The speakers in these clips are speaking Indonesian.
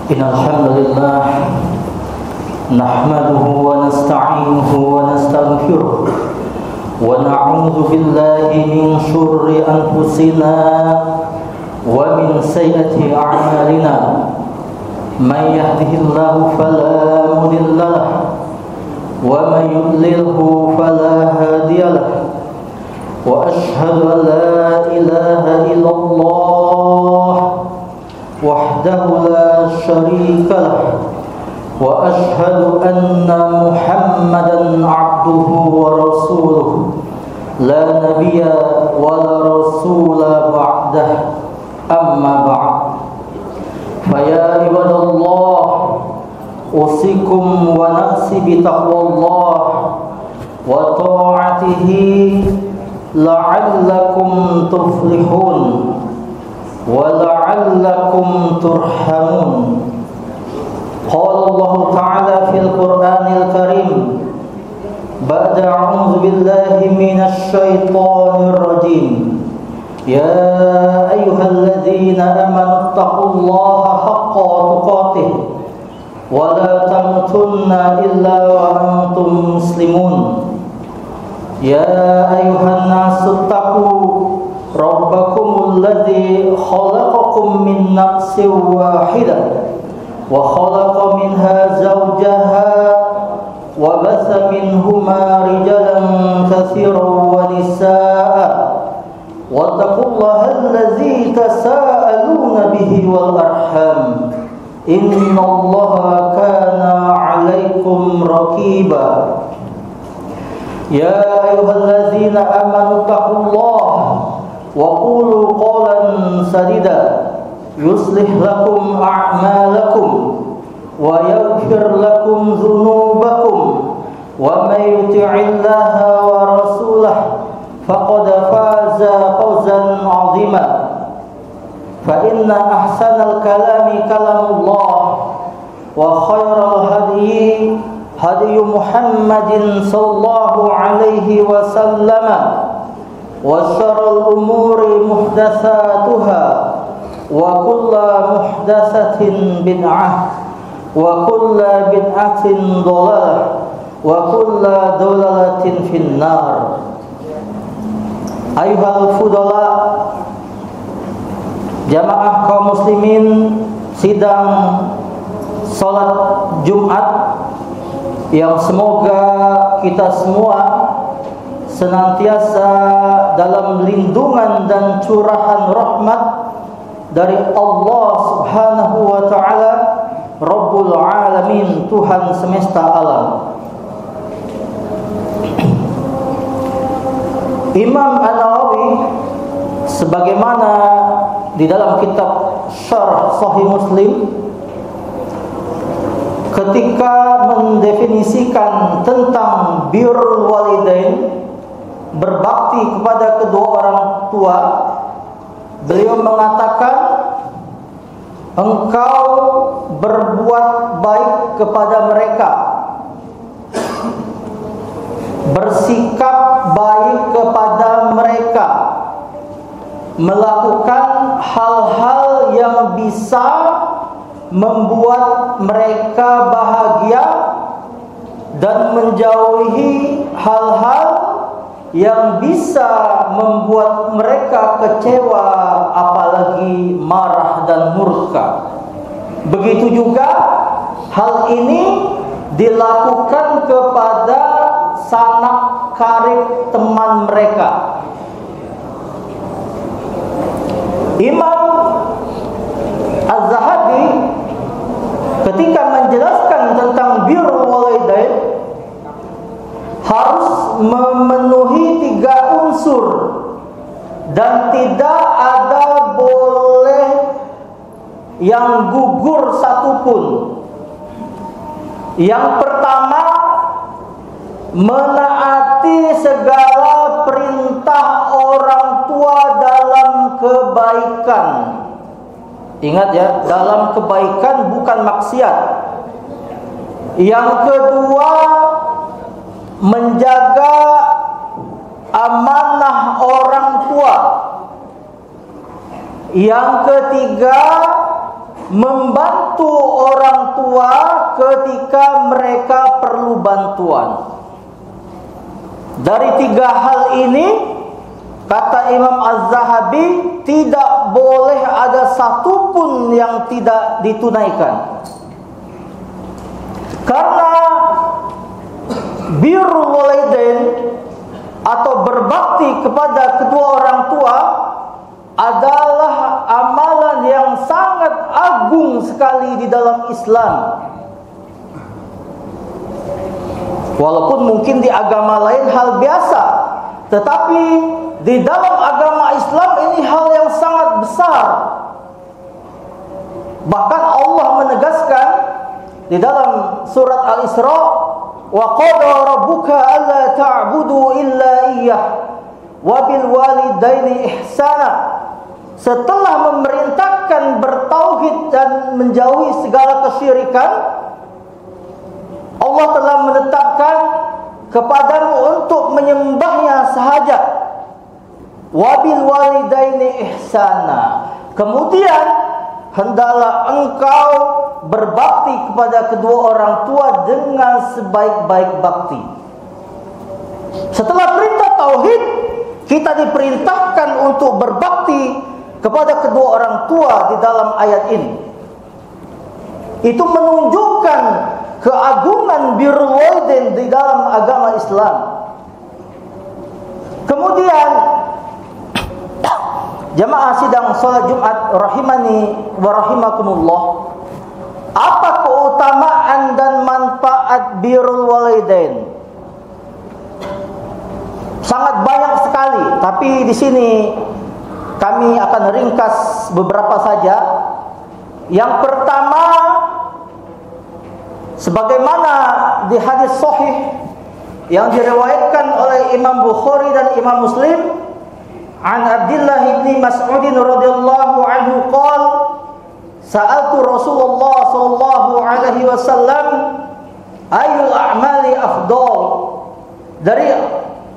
Innal hamdalillah nahmaduhu wa nasta'inuhu wa nastaghfiruh wa na'udzu billahi min shururi anfusina wa min sayyiati a'malina. Man yahdihillahu fala mudilla lahu wa man yudlilhu fala hadiya lahu. Wa ashhadu an la ilaha illallah wahdahu la syarika lahu wa ashhadu anna Muhammadan abduhu wa rasuluhu la nabiyya wa la rasula ba'dah, amma ba'd. Fa ya ibadallah, usikum wa nafsi bi taqwallah wa ta'atihi la'allakum tuflihun wa la'allakum turhamun. Qala Allah Ta'ala fil Qur'anil Karim ba'da a'udzu billahi minasy syaithanir rajim. Ya ayyuhalladzina amanu taqullaha haqqa tuqatih wa la tamutunna illa wa antum muslimun. Ya ayyuhan nasu taqu rabbakumul ladzi khalaqakum min nafsin wahidah wa khalaqa minha zawjaha wa batha minhuma rijalan katsiran wa nisaa'a wattaqullaha allazi tasaaluna bihi wal arham innallaha kana 'alaikum raqiba. Ya ayyuhallazina amanu taqullaha wa qulu qawlan sadida yuslih lakum a'malakum wa yaghfir lakum dhunubakum wa may yuti'illaha wa rasulahu faqad faza fawzan 'azima. Fa inna ahsanal kalami kalamullah wa khairal hadyi hadi Muhammadin sallallahu alaihi wasallam wa syarrul umuri muhdatsatuha wa kullu muhdatsatin bid'ah wa kullu bid'atin dhalalah wa kullu dhalalatin finnar. Ayyuhal fudala, jamaah kaum muslimin sidang salat Jumat yang semoga kita semua senantiasa dalam lindungan dan curahan rahmat dari Allah Subhanahu wa taala, Rabbul Alamin, Tuhan semesta alam. Imam An-Nawawi sebagaimana di dalam kitab Syarah Sahih Muslim ketika mendefinisikan tentang birrul walidain, berbakti kepada kedua orang tua, beliau mengatakan engkau berbuat baik kepada mereka, bersikap baik kepada mereka, melakukan hal-hal yang bisa membuat mereka bahagia dan menjauhi hal-hal yang bisa membuat mereka kecewa, apalagi marah dan murka. Begitu juga hal ini dilakukan kepada sanak karib teman mereka. Imam Az-Zahabi ketika menjelaskan tentang birrul walidain harus memenuhi 3 unsur dan tidak ada boleh yang gugur satupun. Yang pertama, menaati segala perintah orang tua dalam kebaikan. Ingat ya, dalam kebaikan bukan maksiat. Yang kedua, menjaga amanah orang tua. Yang ketiga, membantu orang tua ketika mereka perlu bantuan. Dari 3 hal ini, kata Imam Az-Zahabi, tidak boleh ada satu pun yang tidak ditunaikan. Karena birrul walidain atau berbakti kepada kedua orang tua adalah amalan yang sangat agung sekali di dalam Islam. Walaupun mungkin di agama lain hal biasa, tetapi di dalam agama Islam ini hal yang sangat besar. Bahkan Allah menegaskan di dalam surat Al-Isra, wa qada rabbuka alla ta'budu illa iyyah wa bil walidaini ihsana. Setelah memerintahkan bertauhid dan menjauhi segala kesyirikan, Allah telah menetapkan kepadamu untuk menyembahnya sahaja. Wabil walidaini ihsana. Kemudian hendaklah engkau berbakti kepada kedua orang tua dengan sebaik-baik bakti. Setelah perintah tauhid, kita diperintahkan untuk berbakti kepada kedua orang tua di dalam ayat ini. Itu menunjukkan keagungan birrul walidain di dalam agama Islam. Kemudian jamaah sidang salat Jumat rahimani wa rahimakumullah, apa keutamaan dan manfaat birrul walidain? Sangat banyak sekali, tapi di sini kami akan ringkas beberapa saja. Yang pertama, sebagaimana di hadis sahih yang diriwayatkan oleh Imam Bukhari dan Imam Muslim, an Abdullah bin Mas'ud radhiyallahu anhu qala, sa'altu Rasulullah sallallahu alaihi wasallam ayyul a'mali afdal. Dari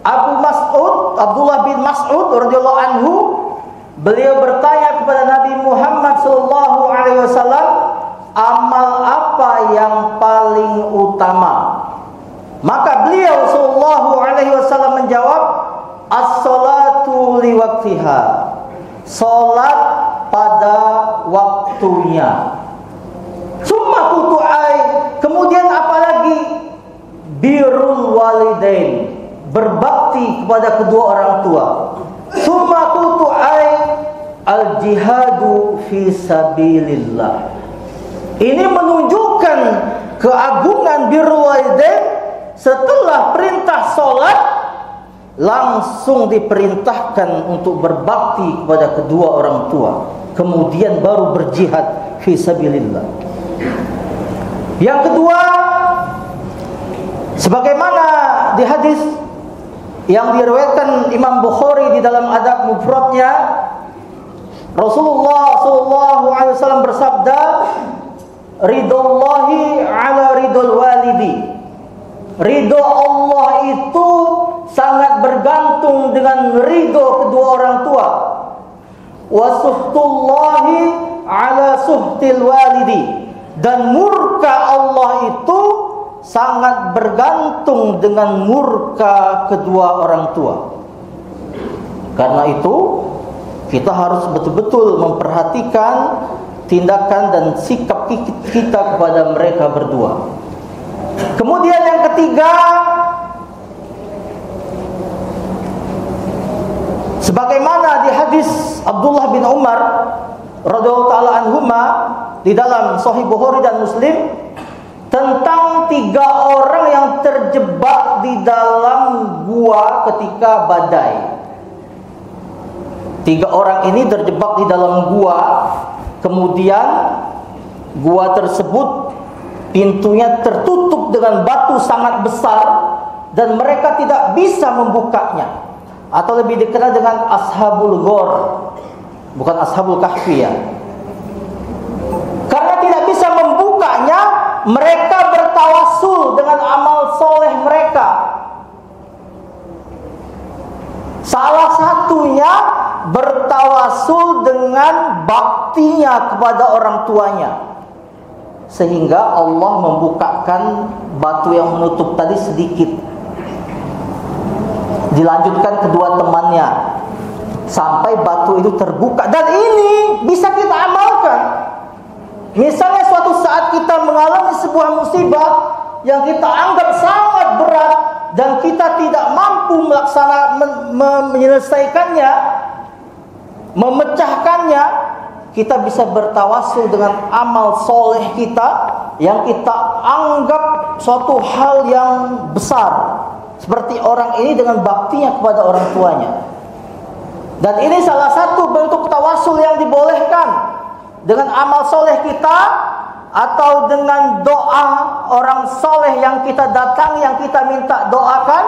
Abdullah bin Mas'ud radhiyallahu anhu, beliau bertanya kepada Nabi Muhammad sallallahu alaihi wasallam, amal apa yang paling utama? Maka beliau sallallahu alaihi wasallam menjawab, as-salatu li waqtiha. Salat pada waktunya. Summa kutu'ai. Kemudian apalagi? Birrul walidain. Berbakti kepada kedua orang tua. Summa kutu'ai al-jihadu fi sabilillah. Ini menunjukkan keagungan birrul walidain. Setelah perintah salat, langsung diperintahkan untuk berbakti kepada kedua orang tua. Kemudian baru berjihad fi sabilillah. Yang kedua, sebagaimana di hadis yang diriwayatkan Imam Bukhari di dalam Adab Mufradnya, Rasulullah sallallahu alaihi wasallam bersabda, ridallahi ala ridul walidi. Ridho Allah itu sangat bergantung dengan ridho kedua orang tua. Wa suhtullahi ala suhtil walidi. Dan murka Allah itu sangat bergantung dengan murka kedua orang tua. Karena itu kita harus betul-betul memperhatikan tindakan dan sikap kita kepada mereka berdua. Kemudian yang ketiga, sebagaimana di hadis Abdullah bin Umar radhiyallahu taala anhuma di dalam Sahih Bukhari dan Muslim, tentang 3 orang yang terjebak di dalam gua ketika badai. 3 orang ini terjebak di dalam gua, kemudian gua tersebut pintunya tertutup dengan batu sangat besar dan mereka tidak bisa membukanya, atau lebih dikenal dengan Ashabul Ghor, bukan Ashabul Kahfi ya. Karena tidak bisa membukanya, mereka bertawassul dengan amal soleh mereka. Salah satunya bertawasul dengan baktinya kepada orang tuanya, sehingga Allah membukakan batu yang menutup tadi sedikit. Dilanjutkan kedua temannya sampai batu itu terbuka. Dan ini bisa kita amalkan. Misalnya suatu saat kita mengalami sebuah musibah yang kita anggap sangat berat dan kita tidak mampu menyelesaikannya, memecahkannya, kita bisa bertawasul dengan amal soleh kita yang kita anggap suatu hal yang besar, seperti orang ini dengan baktinya kepada orang tuanya. Dan ini salah satu bentuk tawasul yang dibolehkan, dengan amal soleh kita atau dengan doa orang soleh yang kita datangi, yang kita minta doakan,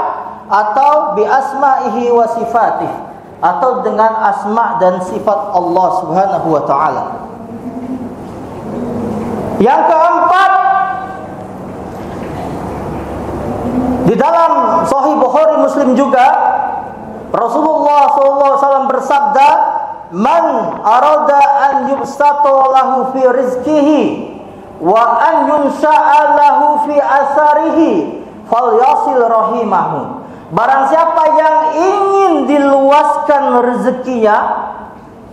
atau bi asma'ihi wa sifatih, atau dengan asma dan sifat Allah Subhanahu wa taala. Yang keempat, di dalam Sahih Bukhari Muslim juga Rasulullah SAW bersabda, "Man arada an yubsata lahu fi rizqihi wa an yunsha'a lahu fi asarihi falyasil rahimahu." Barang siapa yang ingin diluaskan rezekinya,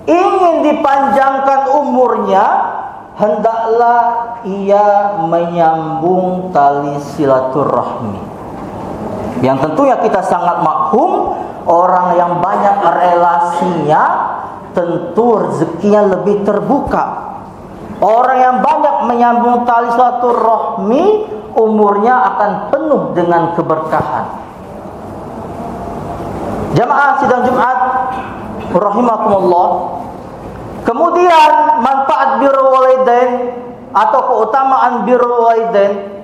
ingin dipanjangkan umurnya, hendaklah ia menyambung tali silaturahmi. Yang tentunya kita sangat maklum, orang yang banyak relasinya tentu rezekinya lebih terbuka. Orang yang banyak menyambung tali silaturahmi, umurnya akan penuh dengan keberkahan. Jamaah sidang Jumat rahimakumullah. Kemudian manfaat birrul walidain atau keutamaan birrul walidain.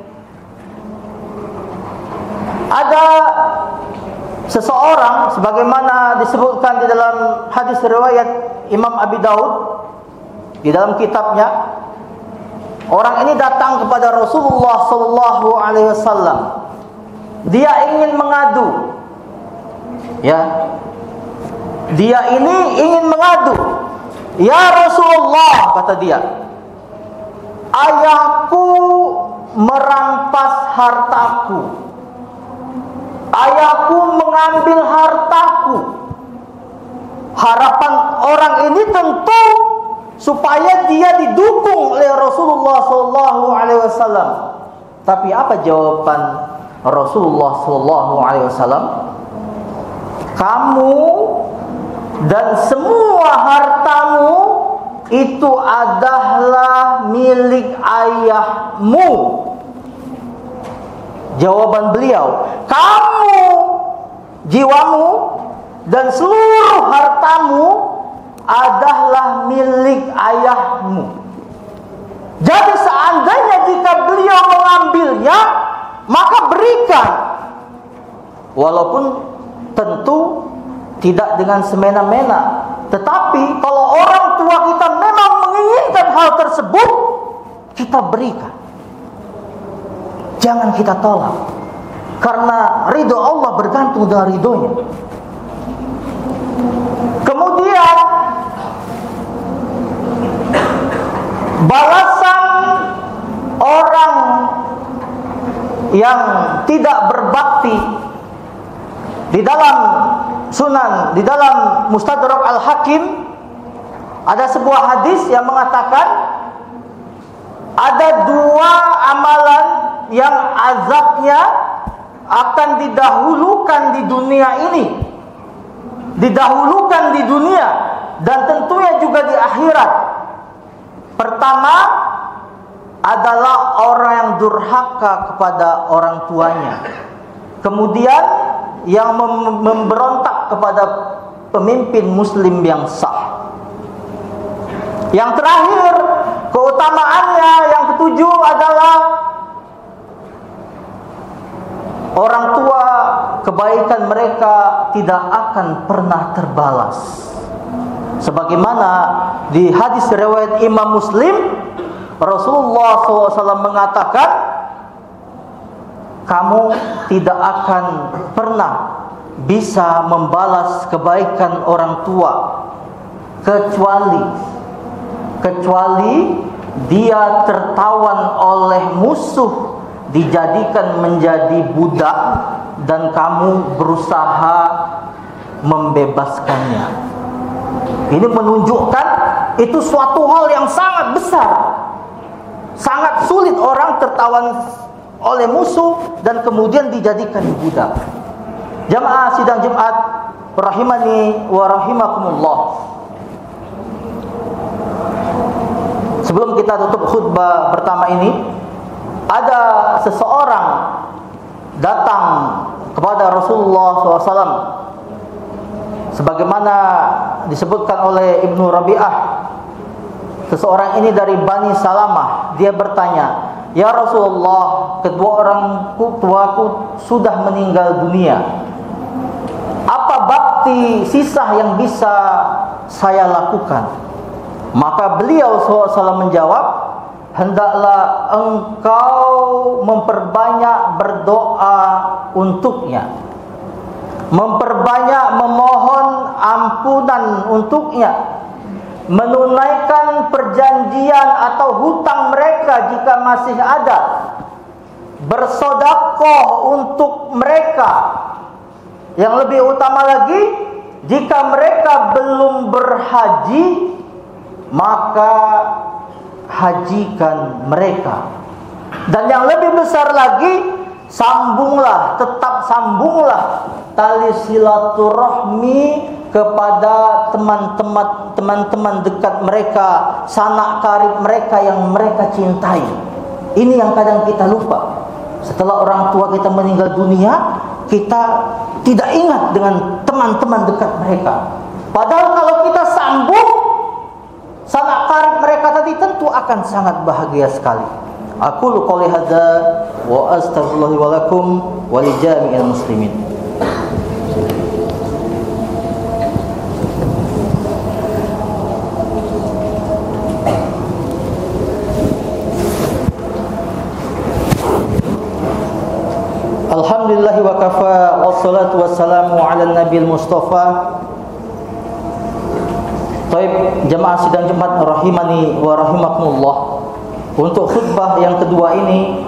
Ada seseorang, sebagaimana disebutkan di dalam hadis riwayat Imam Abi Daud di dalam kitabnya, orang ini datang kepada Rasulullah sallallahu alaihi wasallam. Dia ingin mengadu. Ya. Dia ini ingin mengadu. "Ya Rasulullah," kata dia, "ayahku merampas hartaku. Ayahku mengambil hartaku." Harapan orang ini tentu supaya dia didukung oleh Rasulullah SAW. Tapi apa jawaban Rasulullah SAW? "Kamu dan semua hartamu itu adalah milik ayahmu." Jawaban beliau, "Kamu, jiwamu dan seluruh hartamu adalah milik ayahmu." Jadi seandainya jika beliau mengambilnya, maka berikan. Walaupun tentu tidak dengan semena-mena. Tetapi kalau orang tua kita memang menginginkan hal tersebut, kita berikan. Jangan kita tolak. Karena ridho Allah bergantung dengan ridhonya. Kemudian balasan orang yang tidak berbakti di dalam Sunan, di dalam Mustadrak Al-Hakim ada sebuah hadis yang mengatakan ada dua amalan yang azabnya akan didahulukan di dunia ini, didahulukan di dunia dan tentunya juga di akhirat. Pertama adalah orang yang durhaka kepada orang tuanya. Kemudian yang memberontak kepada pemimpin muslim yang sah. Yang terakhir, keutamaannya yang ketujuh adalah orang tua, kebaikan mereka tidak akan pernah terbalas. Sebagaimana di hadis riwayat Imam Muslim, Rasulullah SAW mengatakan, kamu tidak akan pernah bisa membalas kebaikan orang tua kecuali dia tertawan oleh musuh, dijadikan menjadi budak, dan kamu berusaha membebaskannya. Ini menunjukkan itu suatu hal yang sangat besar. Sangat sulit orang tertawan oleh musuh dan kemudian dijadikan budak. Jamaah sidang Jumat rahimani wa rahimakumullah. Sebelum kita tutup khutbah pertama ini, ada seseorang datang kepada Rasulullah SAW, sebagaimana disebutkan oleh Ibnu Rabi'ah. Seseorang ini dari Bani Salamah. Dia bertanya, "Ya Rasulullah, kedua orang tuaku sudah meninggal dunia. Apa bakti sisa yang bisa saya lakukan?" Maka beliau SAW menjawab, "Hendaklah engkau memperbanyak berdoa untuknya, memperbanyak memohon ampunan untuknya, menunaikan perjanjian atau hutang mereka jika masih ada, bersedekah untuk mereka. Yang lebih utama lagi, jika mereka belum berhaji, maka hajikan mereka. Dan yang lebih besar lagi, tetap sambunglah tali silaturahmi kepada teman-teman dekat mereka, sanak karib mereka yang mereka cintai." Ini yang kadang kita lupa. Setelah orang tua kita meninggal dunia, kita tidak ingat dengan teman-teman dekat mereka. Padahal kalau kita sambung sanak karib mereka tadi, tentu akan sangat bahagia sekali. Aqulu qouli hadza wa astaghfirullah wa lakum wa li jami'il muslimin. Alhamdulillah wa kafa, wassalatu wassalamu ala nabil mustafa. Baik, jemaah sidang Jumat rahimani wa rahimakumullah. Untuk khutbah yang kedua ini,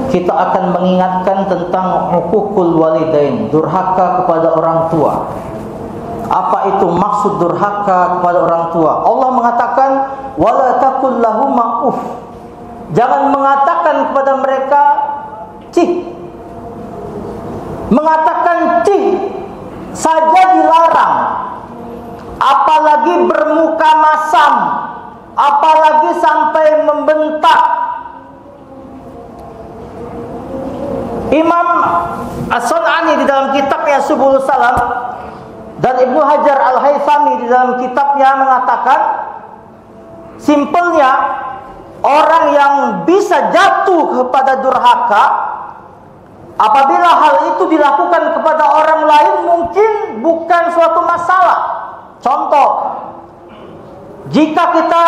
kita akan mengingatkan tentang huququl walidain, durhaka kepada orang tua. Apa itu maksud durhaka kepada orang tua? Allah mengatakan, wala taqul lahuma uff. Jangan mengatakan kepada mereka cih. Mengatakan cih saja dilarang, apalagi bermuka masam, apalagi sampai membentak. Imam As-Sun'ani di dalam kitabnya Subulus Salam dan Ibnu Hajar Al-Haythami di dalam kitabnya mengatakan, simpelnya orang yang bisa jatuh kepada durhaka apabila hal itu dilakukan kepada orang lain mungkin bukan suatu masalah. Contoh, jika kita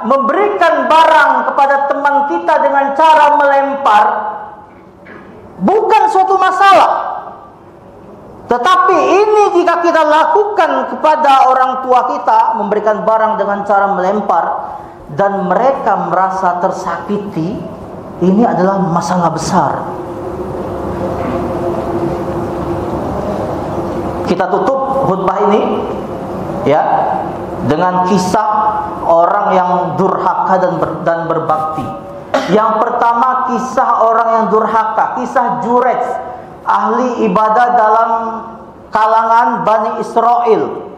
memberikan barang kepada teman kita dengan cara melempar, bukan suatu masalah. Tetapi ini jika kita lakukan kepada orang tua kita, memberikan barang dengan cara melempar, dan mereka merasa tersakiti, ini adalah masalah besar. Kita tutup khutbah ini ya dengan kisah orang yang durhaka dan berbakti. Yang pertama, kisah orang yang durhaka, kisah Jurej, ahli ibadah dalam kalangan Bani Israel.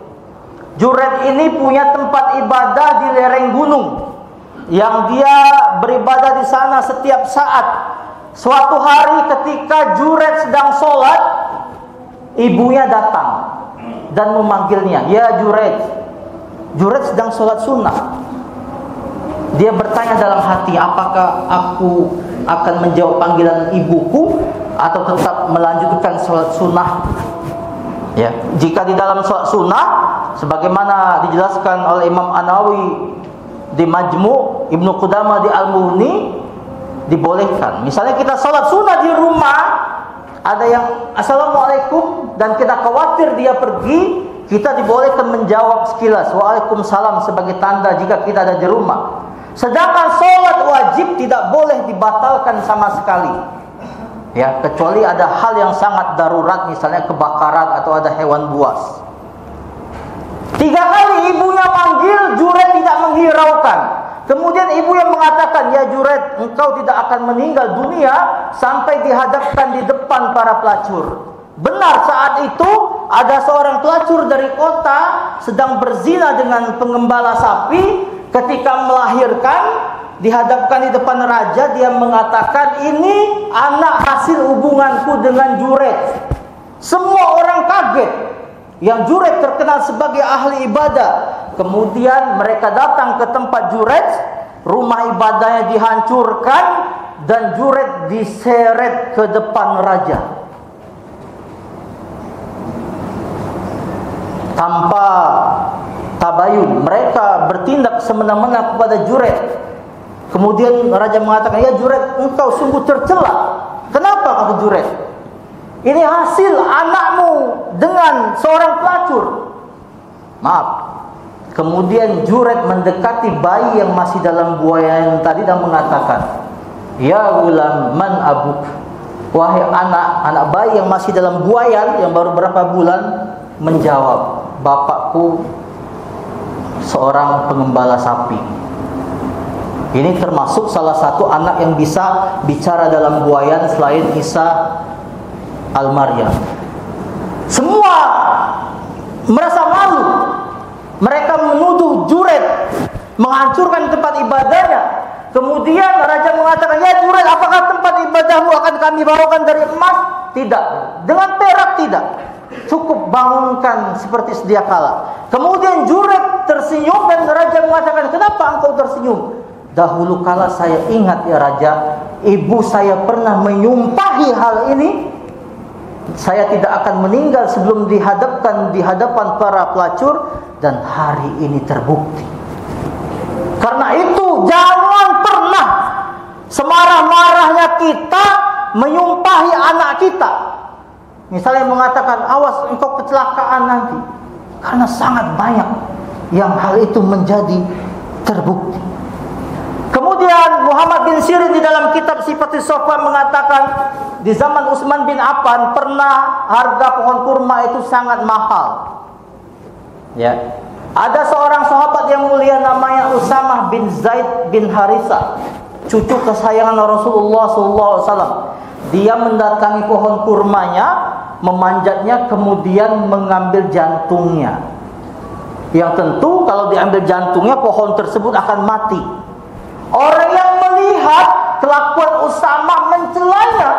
Jurej ini punya tempat ibadah di lereng gunung yang dia beribadah di sana setiap saat. Suatu hari ketika Jurej sedang sholat, ibunya datang dan memanggilnya, "Ya Jurej." Jurej sedang sholat sunnah. Dia bertanya dalam hati, apakah aku akan menjawab panggilan ibuku atau tetap melanjutkan sholat sunnah? Ya, jika di dalam sholat sunnah, sebagaimana dijelaskan oleh Imam An-Nawawi di Majmu', Ibnu Qudamah di Al-Mughni, dibolehkan. Misalnya kita sholat sunnah di rumah, ada yang assalamualaikum dan kita khawatir dia pergi, kita dibolehkan menjawab sekilas waalaikumsalam sebagai tanda jika kita ada di rumah. Sedangkan sholat wajib tidak boleh dibatalkan sama sekali. Ya, kecuali ada hal yang sangat darurat, misalnya kebakaran atau ada hewan buas. 3 kali ibunya manggil, Juret tidak menghiraukan. Kemudian ibu yang mengatakan, ya Juret, engkau tidak akan meninggal dunia sampai dihadapkan di depan para pelacur. Benar, saat itu ada seorang pelacur dari kota sedang berzina dengan pengembala sapi. Ketika melahirkan, dihadapkan di depan raja, dia mengatakan, ini anak hasil hubunganku dengan Juret. Semua orang kaget. Yang Juret terkenal sebagai ahli ibadah. Kemudian mereka datang ke tempat Juret, rumah ibadahnya dihancurkan, dan Juret diseret ke depan raja. Tanpa tabayun, mereka bertindak semena-mena kepada Juret. Kemudian raja mengatakan, ya Juret, engkau sungguh tercela. Kenapa kata Juret? Ini hasil anakmu dengan seorang pelacur. Maaf. Kemudian Juret mendekati bayi yang masih dalam buayan tadi dan mengatakan, ya gulam man abuk. Wahai anak bayi yang masih dalam buayan yang baru berapa bulan, menjawab, bapakku seorang pengembala sapi. Ini termasuk salah satu anak yang bisa bicara dalam buayan selain Isa Al-Maryam. Semua merasa malu. Mereka menuduh Juret menghancurkan tempat ibadahnya. Kemudian raja mengatakan, ya Juret, apakah tempat ibadahmu akan kami bawakan dari emas? Tidak. Dengan perak tidak. Cukup bangunkan seperti sedia kala. Kemudian Juret tersenyum dan raja mengatakan, kenapa engkau tersenyum? Dahulu kala saya ingat ya raja, ibu saya pernah menyumpahi hal ini. Saya tidak akan meninggal sebelum dihadapkan di hadapan para pelacur, dan hari ini terbukti. Karena itu jangan pernah semarah-marahnya kita menyumpahi anak kita. Misalnya mengatakan, awas engkau kecelakaan nanti. Karena sangat banyak yang hal itu menjadi terbukti. Kemudian Muhammad bin Sirin di dalam kitab Sifatus Sofwan mengatakan, di zaman Utsman bin Affan pernah harga pohon kurma itu sangat mahal. Ya. Ada seorang sahabat yang mulia namanya Usamah bin Zaid bin Harithah, cucu kesayangan Rasulullah SAW. Dia mendatangi pohon kurmanya, memanjatnya, kemudian mengambil jantungnya. Yang tentu kalau diambil jantungnya, pohon tersebut akan mati. Orang yang melihat kelakuan Usamah mencelanya,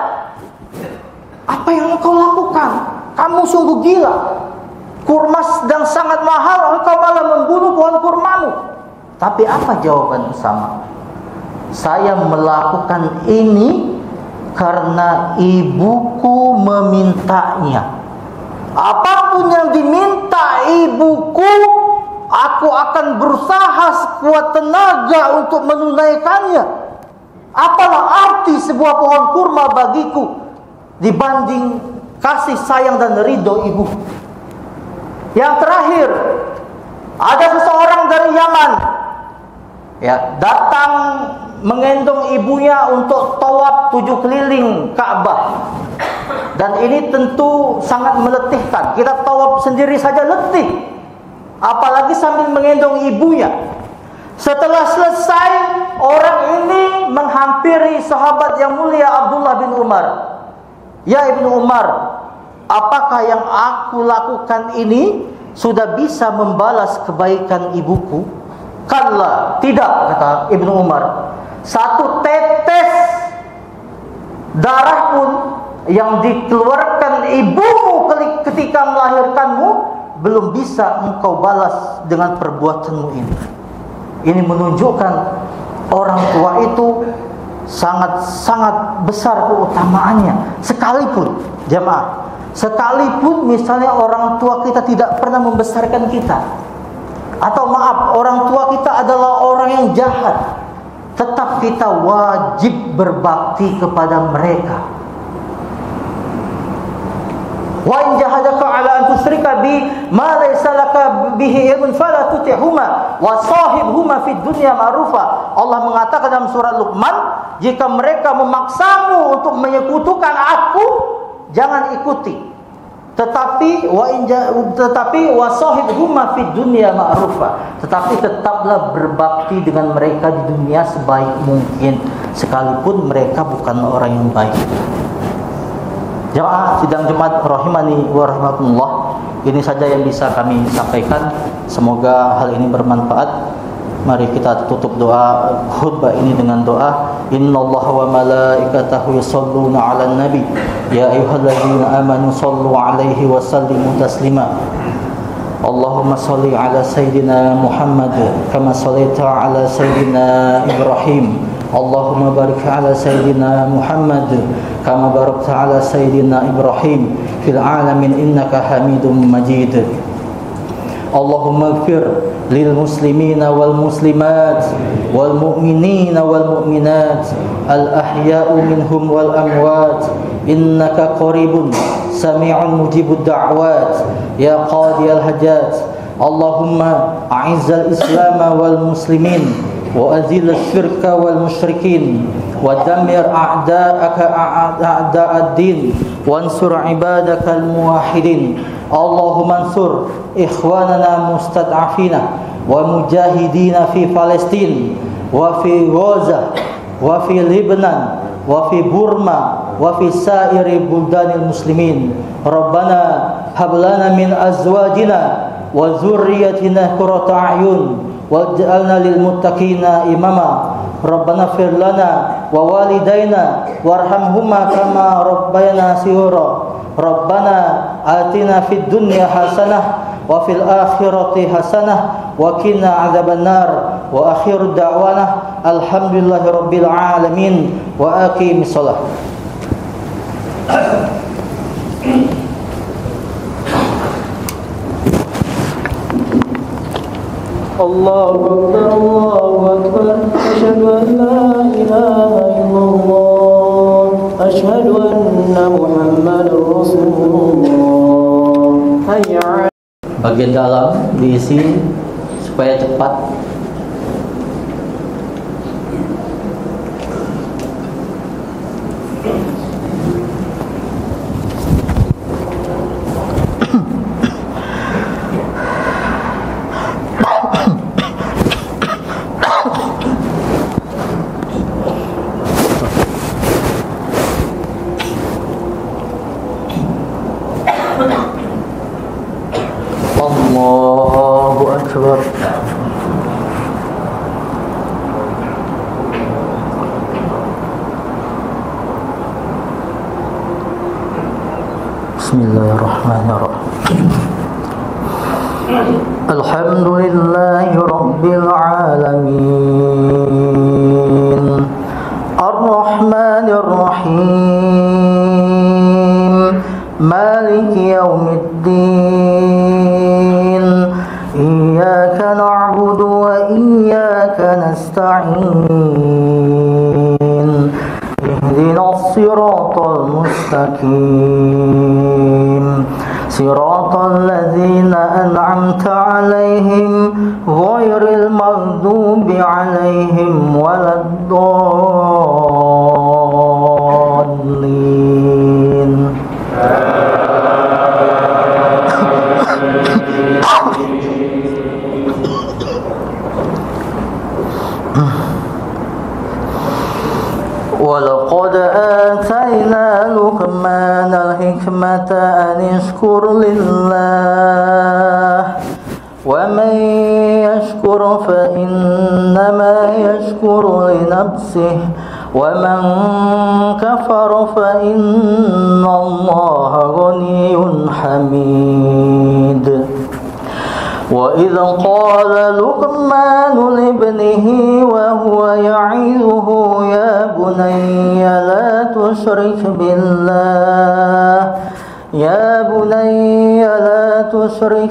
apa yang engkau lakukan? Kamu sungguh gila. Kurma sedang sangat mahal, engkau malah membunuh pohon kurmamu. Tapi apa jawaban Usamah? Saya melakukan ini karena ibuku memintanya. Apapun yang diminta ibuku, aku akan berusaha sekuat tenaga untuk menunaikannya. Apalah arti sebuah pohon kurma bagiku dibanding kasih sayang dan ridho ibu. Yang terakhir, ada seseorang dari Yaman, ya, datang menggendong ibunya untuk tawaf 7 keliling Ka'bah. Dan ini tentu sangat meletihkan. Kita tawaf sendiri saja letih, apalagi sambil menggendong ibunya. Setelah selesai, orang ini menghampiri sahabat yang mulia Abdullah bin Umar. Ya Ibnu Umar, apakah yang aku lakukan ini sudah bisa membalas kebaikan ibuku? Kalla, tidak, kata Ibnu Umar. Satu tetes darah pun yang dikeluarkan ibumu ketika melahirkanmu belum bisa engkau balas dengan perbuatanmu ini. Ini menunjukkan orang tua itu sangat-sangat besar keutamaannya. Sekalipun jemaah, sekalipun misalnya orang tua kita tidak pernah membesarkan kita, atau maaf, orang tua kita adalah orang yang jahat, tetap kita wajib berbakti kepada mereka. Wa in jahadaka ala an tusyrika bi ma laysa bihi ilmun fala tuti'huma wa sahibhuma fid dunya ma'rufa. Allah mengatakan dalam surat Luqman, jika mereka memaksamu untuk menyekutukan aku, jangan ikuti. Tetapi wa sahibhuma fid dunya ma'rufa. Tetapi tetaplah berbakti dengan mereka di dunia sebaik mungkin, sekalipun mereka bukan orang yang baik. Jemaah sidang Jumat rahimani wa rahmatullah, ini saja yang bisa kami sampaikan. Semoga hal ini bermanfaat. Mari kita tutup doa khutbah ini dengan doa. Innallaha wa malaikatahu yusholluna 'alan nabi ya ayyuhalladzina amanu shallu 'alaihi wa sallimu taslima. Allahumma shalli 'ala sayyidina Muhammad kama shallaita 'ala sayyidina Ibrahim. Allahumma barik 'ala sayyidina Muhammad kama barakta 'ala sayyidina Ibrahim fil 'alamin innaka Hamidum Majid. Allahumma ighfir lil muslimina wal muslimat wal mu'minina wal mu'minat al ahya'u minhum wal amwat innaka qaribun sami'un mujibud da'wat ya qadiyal hajat. Allahumma a'izzal islama wal muslimin wa azil syirka wal musyrikin wa damir a'da'aka a'da'ad-din wansur ibadakal muwahhidin. Allahumma ansur ikhwanana mustad'afina wa mujahidina fi Palestin wa fi Gaza wa fi Lebanon wa fi Burma wa fi sa'iri buldanil muslimin. Rabbana hab lana min azwajina wa dzurriyyatina qurrata a'yun waj'alna lil muttaqina imama. Rabbana ighfir lana wa walidayna warhamhuma kama rabbayana shighara. Rabbana atina fid dunya hasanah wa fil akhirati hasanah wa qina adzabannar. Wa akhiru da'wana alhamdulillahi rabbil alamin wa aqimis shalah. Allahu Akbar, Allahu Akbar, asyhadu an la ilaha illallah, asyhadu anna Muhammadar Rasulullah. Hayya. Bagian dalam diisi supaya cepat. Allahu Akbar. Bismillahirrahmanirrahim. Alhamdulillahi rabbil alamin. Ar-Rahmanir Rahim. Maliki yaumiddin. Iyyaka na'budu wa iyyaka nasta'in. Ihdinas siratal mustaqim. Siratal ladzina an'amta 'alaihim ghairil maghdubi 'alaihim waladdallin. وَلَقَدْ آتَيْنَا لُقْمَانَ الْحِكْمَةَ أَنِ اشْكُرْ لِلَّهِ وَمَنْ يَشْكُرْ فَإِنَّمَا يَشْكُرُ لِنَفْسِهِ وَمَنْ كَفَرَ فَإِنَّ اللَّهَ غَنِيٌّ حَمِيدٌ. وَإِذْ قَالَ لُقْمَانُ لِابْنِهِ وَهُوَ يَعِظُهُ يَا بُنَيَّ لَا تُشْرِكْ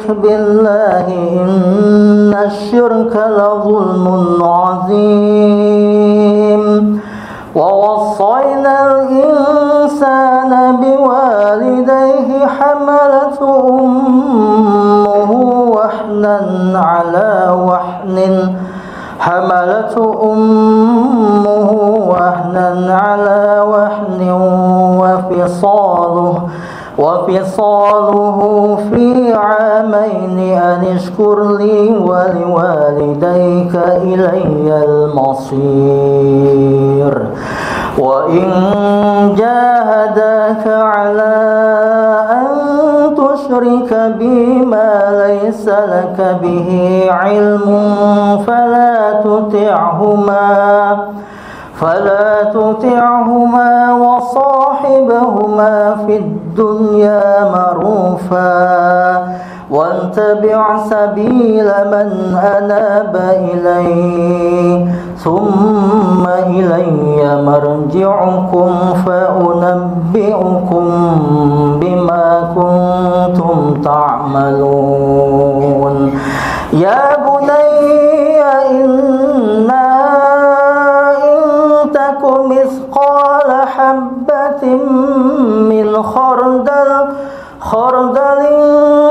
بِاللَّهِ إِنَّ الشِّرْكَ لَظُلْمٌ عَظِيمٌ. وَوَصَّيْنَا الْإِنسَانَ بِوَالِدَيْهِ حَمَلَتْهُ أُمُّهُ وَحْنًا وهنا على وهن حملته أمه وهنا على وهن وفصاله في عامين أن اشكر لي ولوالديك إلي المصير وإن جاهداك على أن تشرك بي ما ليس لك به علم فلا تطعهما وصاحبهما في الدنيا معروفا واتبع سبيل من أناب إلي ثم إلي مرجعكم فأنبئكم بما كنتم تعملون يا بني إنا إن تك مثقال حبة من خردل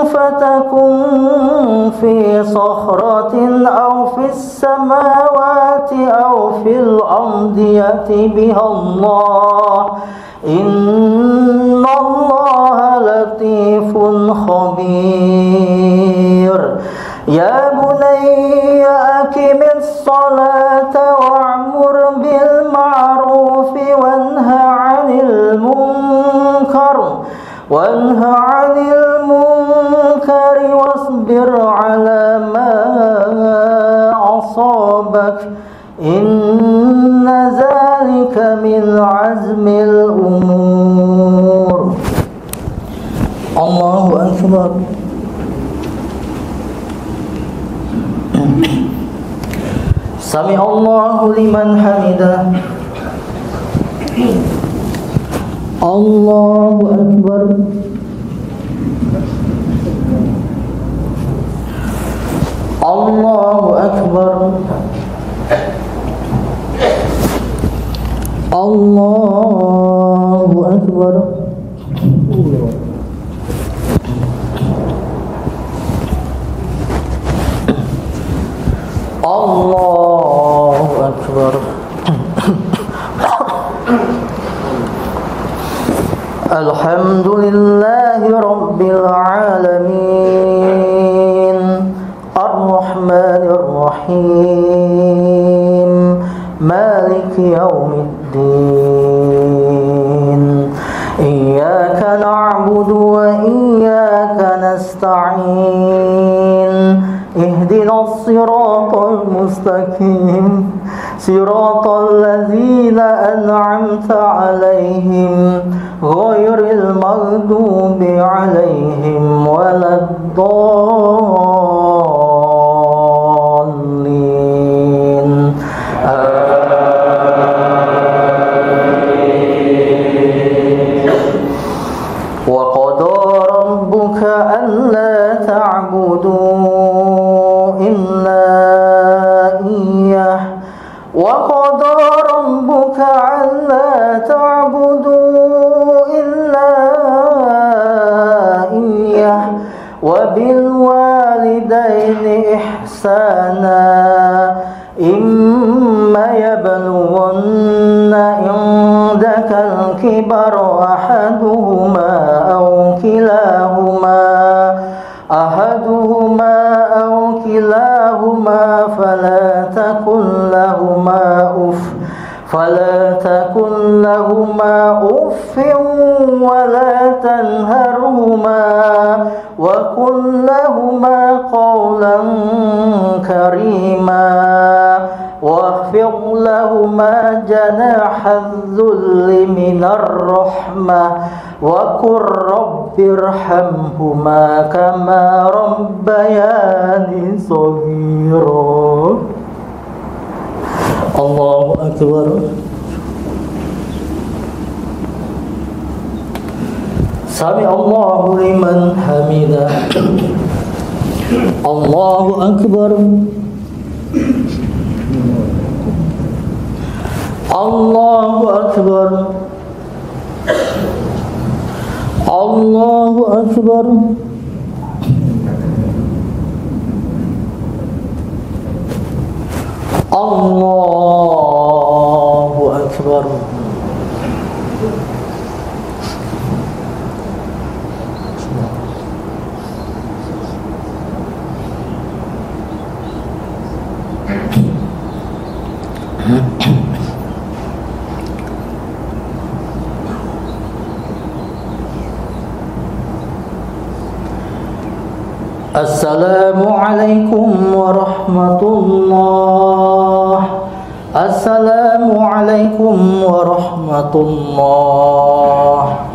فتكن في صخرة أو في السماوات أو في الأرض يأت بها الله إن الله لطيف خبير يا بني أقم الصلاة وأمر بالمعروف وانه عن المنكر واصبر على ما أصابك إن ذلك من عزم الأمور الله أكبر سمع الله لمن حمده الله أكبر الله أكبر الله أكبر الله أكبر الحمد لله رب العالمين الرحمن الرحيم مالك يوم الدين إياك نعبد وإياك نستعين اهدنا الصراط المستقيم صراط الذين أنعمت عليهم غير المغضوب عليهم ولا الضالين وقضى ربك ألا تعبدوا إلا إياه وقضى ربك ألا تعبدوا إلا إياه وبالوالدين إحسانا إما يبلغن عندك الكبر أحدهما أو كلاهما فلا تكن لهما أف ولا تنهرهما وقل لهما قولا كريما واخفض لهما جناح الذل من الرحمة وقل رب ارحمهما كما ربياني صغيرا الله أكبر سمع الله لمن حمده الله أكبر الله أكبر الله أكبر Allahu Akbar. Assalamualaikum warahmatullah. Assalamualaikum warahmatullah.